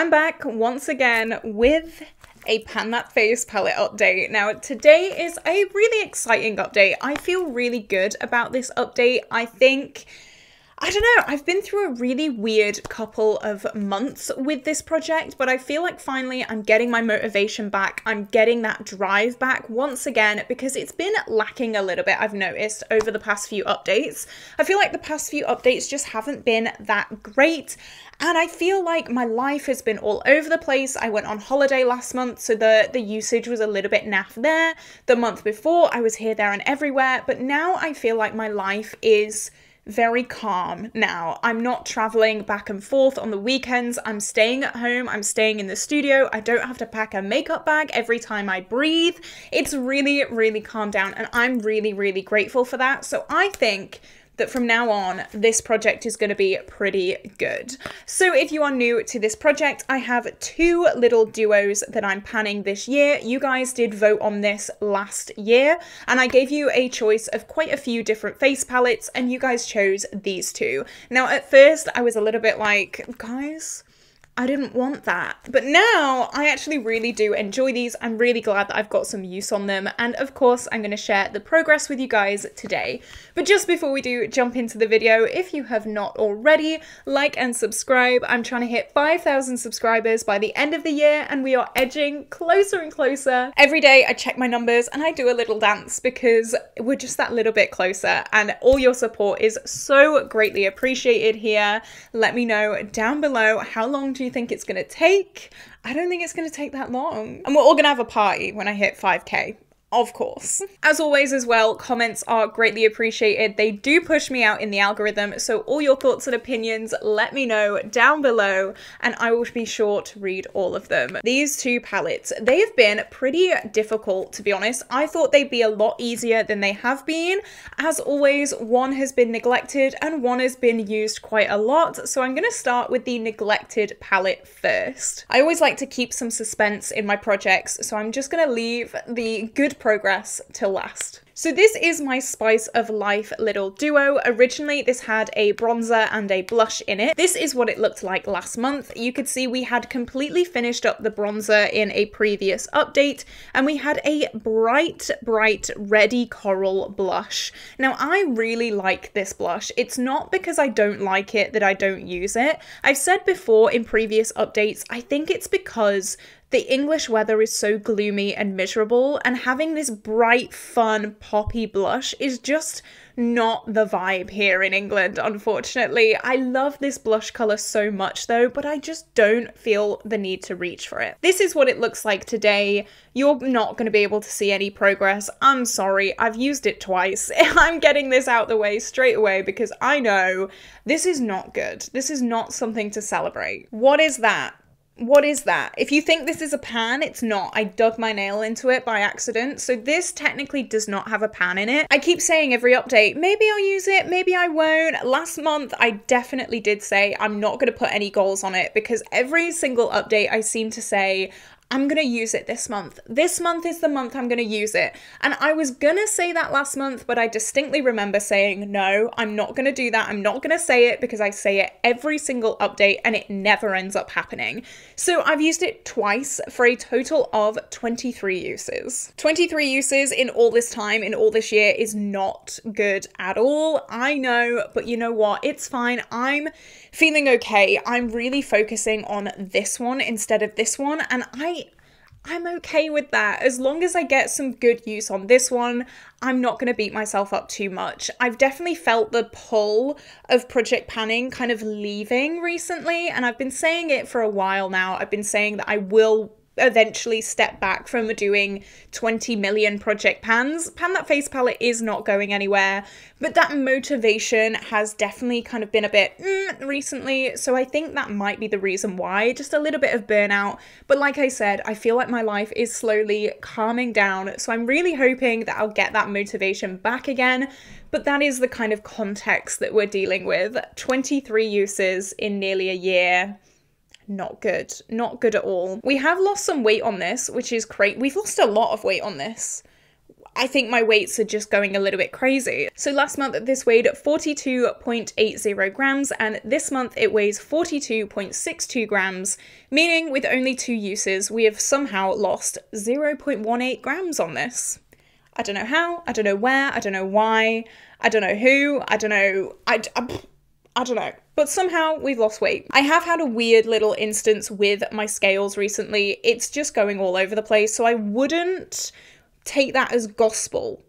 I'm back once again with a Pan That Face palette update. Now, today is a really exciting update. I feel really good about this update. I don't know, I've been through a really weird couple of months with this project, but I feel like finally I'm getting my motivation back. I'm getting that drive back once again because it's been lacking a little bit, I've noticed, over the past few updates. I feel like the past few updates just haven't been that great. And I feel like my life has been all over the place. I went on holiday last month, so the usage was a little bit naff there. The month before, I was here, there, and everywhere. But now I feel like my life is very calm now. I'm not traveling back and forth on the weekends. I'm staying at home. I'm staying in the studio. I don't have to pack a makeup bag every time I breathe. It's really, really calmed down, and I'm really, really grateful for that. So I think that from now on, this project is going to be pretty good. So if you are new to this project, I have two little duos that I'm panning this year. You guys did vote on this last year, and I gave you a choice of quite a few different face palettes, and you guys chose these two. Now, at first, I was a little bit like, guys, I didn't want that. But now I actually really do enjoy these. I'm really glad that I've got some use on them. And of course, I'm going to share the progress with you guys today. But just before we do jump into the video, if you have not already, like and subscribe. I'm trying to hit 5,000 subscribers by the end of the year, and we are edging closer and closer. Every day I check my numbers and I do a little dance because we're just that little bit closer, and all your support is so greatly appreciated here. Let me know down below, how long do you think it's gonna take? I don't think it's gonna take that long. And we're all gonna have a party when I hit 5K. Of course. As always as well, comments are greatly appreciated. They do push me out in the algorithm, so all your thoughts and opinions, let me know down below, and I will be sure to read all of them. These two palettes, they have been pretty difficult, to be honest. I thought they'd be a lot easier than they have been. As always, one has been neglected and one has been used quite a lot, so I'm gonna start with the neglected palette first. I always like to keep some suspense in my projects, so I'm just gonna leave the good progress till last. So this is my Spice of Life little duo. Originally, this had a bronzer and a blush in it. This is what it looked like last month. You could see we had completely finished up the bronzer in a previous update, and we had a bright, bright reddy coral blush. Now, I really like this blush. It's not because I don't like it that I don't use it. I've said before in previous updates, I think it's because the English weather is so gloomy and miserable, and having this bright, fun, poppy blush is just not the vibe here in England, unfortunately. I love this blush colour so much though, but I just don't feel the need to reach for it. This is what it looks like today. You're not going to be able to see any progress. I'm sorry, I've used it twice. I'm getting this out the way straight away because I know this is not good. This is not something to celebrate. What is that? What is that? If you think this is a pan, it's not. I dug my nail into it by accident. So this technically does not have a pan in it. I keep saying every update, maybe I'll use it, maybe I won't. Last month, I definitely did say I'm not going to put any goals on it because every single update I seem to say, I'm gonna use it this month. This month is the month I'm gonna use it. And I was gonna say that last month, but I distinctly remember saying, no, I'm not gonna do that. I'm not gonna say it because I say it every single update and it never ends up happening. So I've used it twice for a total of 23 uses. 23 uses in all this time, in all this year is not good at all. I know, but you know what? It's fine. I'm feeling okay. I'm really focusing on this one instead of this one, and I'm okay with that. As long as I get some good use on this one, I'm not going to beat myself up too much. I've definitely felt the pull of project panning kind of leaving recently, and I've been saying it for a while now. I've been saying that I will eventually step back from doing 20 million project pans. Pan That Face palette is not going anywhere, but that motivation has definitely kind of been a bit recently, so I think that might be the reason why. Just a little bit of burnout, but like I said, I feel like my life is slowly calming down, so I'm really hoping that I'll get that motivation back again. But that is the kind of context that we're dealing with. 23 uses in nearly a year. Not good. Not good at all. We have lost some weight on this, which is great. We've lost a lot of weight on this. I think my weights are just going a little bit crazy. So last month this weighed 42.80 grams and this month it weighs 42.62 grams, meaning with only 2 uses we have somehow lost 0.18 grams on this. I don't know how, I don't know where, I don't know why, I don't know who, I don't know, I don't know. But somehow we've lost weight. I have had a weird little instance with my scales recently. It's just going all over the place, so I wouldn't take that as gospel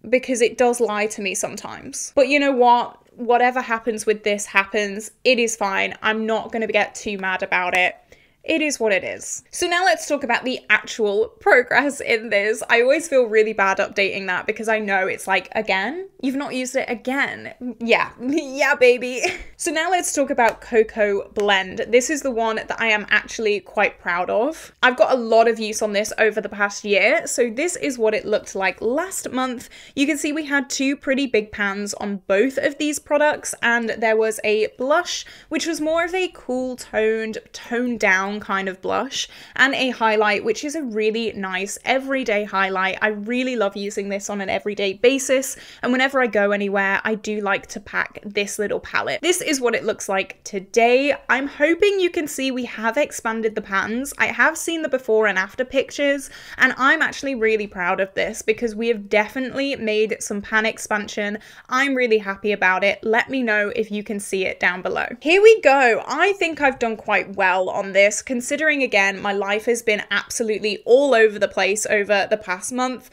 because it does lie to me sometimes. But you know what? Whatever happens with this happens. It is fine. I'm not going to get too mad about it. It is what it is. So now let's talk about the actual progress in this. I always feel really bad updating that because I know it's like, again? You've not used it again? Yeah, yeah, baby. So now let's talk about Cocoa Blend. This is the one that I am actually quite proud of. I've got a lot of use on this over the past year. So this is what it looked like last month. You can see we had 2 pretty big pans on both of these products, and there was a blush, which was more of a cool toned down kind of blush, and a highlight, which is a really nice everyday highlight. I really love using this on an everyday basis, and whenever I go anywhere, I do like to pack this little palette. This is what it looks like today. I'm hoping you can see we have expanded the pans. I have seen the before and after pictures, and I'm actually really proud of this because we have definitely made some pan expansion. I'm really happy about it. Let me know if you can see it down below. Here we go. I think I've done quite well on this, considering again my life has been absolutely all over the place over the past month.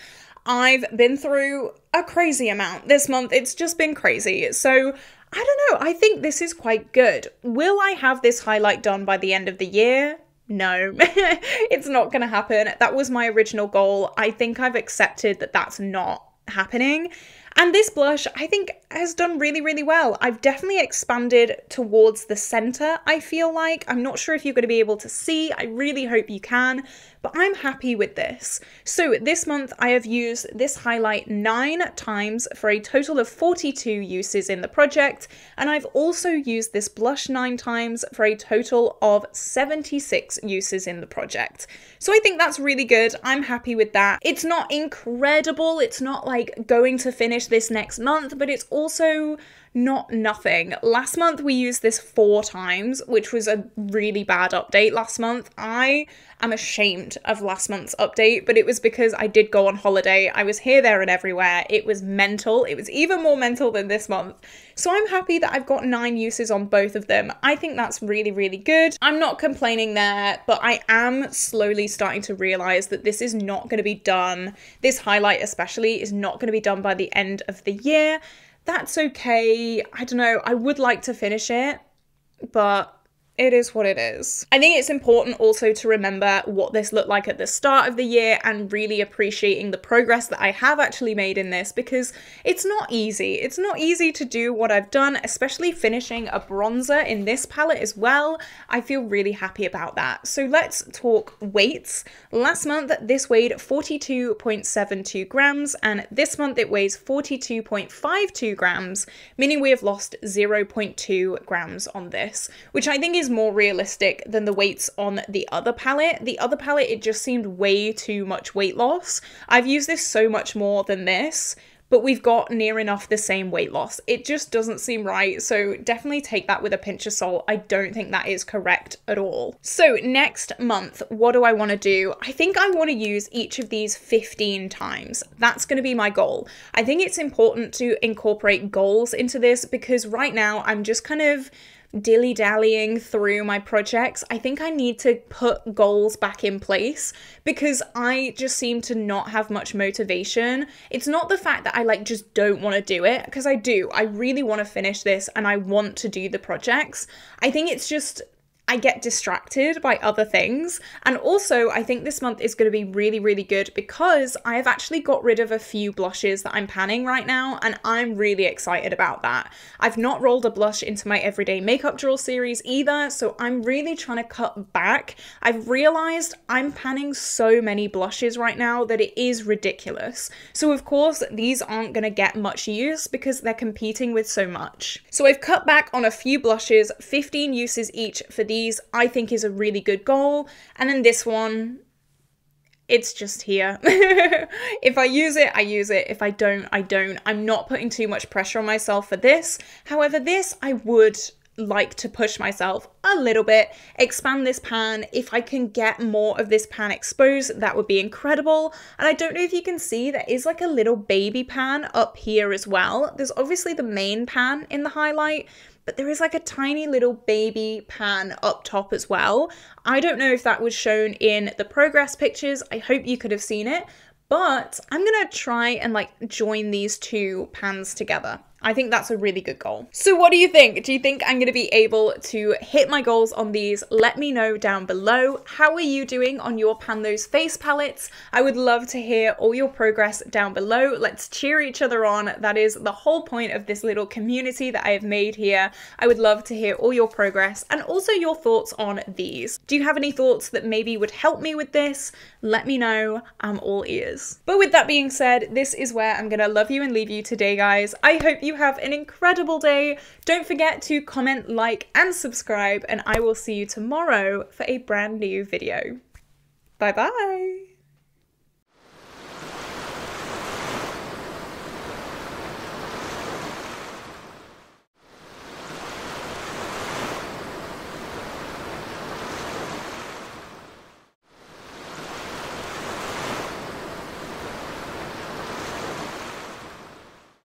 I've been through a crazy amount this month. It's just been crazy. So I don't know, I think this is quite good. Will I have this highlight done by the end of the year? No, it's not gonna happen. That was my original goal. I think I've accepted that that's not happening. And this blush, I think, has done really, really well. I've definitely expanded towards the center, I feel like. I'm not sure if you're going to be able to see. I really hope you can, but I'm happy with this. So this month, I have used this highlight 9 times for a total of 42 uses in the project. And I've also used this blush 9 times for a total of 76 uses in the project. So I think that's really good. I'm happy with that. It's not incredible. It's not like going to finish this next month, but it's also not nothing. Last month we used this 4 times, which was a really bad update last month. I am ashamed of last month's update, but it was because I did go on holiday. I was here, there, and everywhere. It was mental. It was even more mental than this month. So I'm happy that I've got 9 uses on both of them. I think that's really, really good. I'm not complaining there, but I am slowly starting to realize that this is not going to be done. This highlight especially is not going to be done by the end of the year. That's okay. I don't know. I would like to finish it, but it is what it is. I think it's important also to remember what this looked like at the start of the year and really appreciating the progress that I have actually made in this, because it's not easy. It's not easy to do what I've done, especially finishing a bronzer in this palette as well. I feel really happy about that. So let's talk weights. Last month, this weighed 42.72 grams, and this month it weighs 42.52 grams, meaning we have lost 0.2 grams on this, which I think is more realistic than the weights on the other palette. The other palette, it just seemed way too much weight loss. I've used this so much more than this, but we've got near enough the same weight loss. It just doesn't seem right, so definitely take that with a pinch of salt. I don't think that is correct at all. So next month, what do I want to do? I think I want to use each of these 15 times. That's going to be my goal. I think it's important to incorporate goals into this because right now I'm just kind of dilly-dallying through my projects. I think I need to put goals back in place because I just seem to not have much motivation. It's not the fact that I just don't want to do it, because I do. I really want to finish this and I want to do the projects. I think it's just I get distracted by other things. And also, I think this month is going to be really, really good because I have actually got rid of a few blushes that I'm panning right now, and I'm really excited about that. I've not rolled a blush into my everyday makeup drawer series either, so I'm really trying to cut back. I've realized I'm panning so many blushes right now that it is ridiculous. So of course, these aren't going to get much use because they're competing with so much. So I've cut back on a few blushes, 15 uses each for these, I think is a really good goal. And then this one, it's just here. If I use it, I use it. If I don't, I don't. I'm not putting too much pressure on myself for this. However, this I would like to push myself a little bit, expand this pan. If I can get more of this pan exposed, that would be incredible. And I don't know if you can see, there is like a little baby pan up here as well. There's obviously the main pan in the highlight, but there is like a tiny little baby pan up top as well. I don't know if that was shown in the progress pictures. I hope you could have seen it, but I'm gonna try and like join these two pans together. I think that's a really good goal. So what do you think? Do you think I'm going to be able to hit my goals on these? Let me know down below. How are you doing on your Pan Those face palettes? I would love to hear all your progress down below. Let's cheer each other on. That is the whole point of this little community that I have made here. I would love to hear all your progress and also your thoughts on these. Do you have any thoughts that maybe would help me with this? Let me know. I'm all ears. But with that being said, this is where I'm going to love you and leave you today, guys. I hope you have an incredible day. Don't forget to comment, like, and subscribe, and I will see you tomorrow for a brand new video. Bye bye.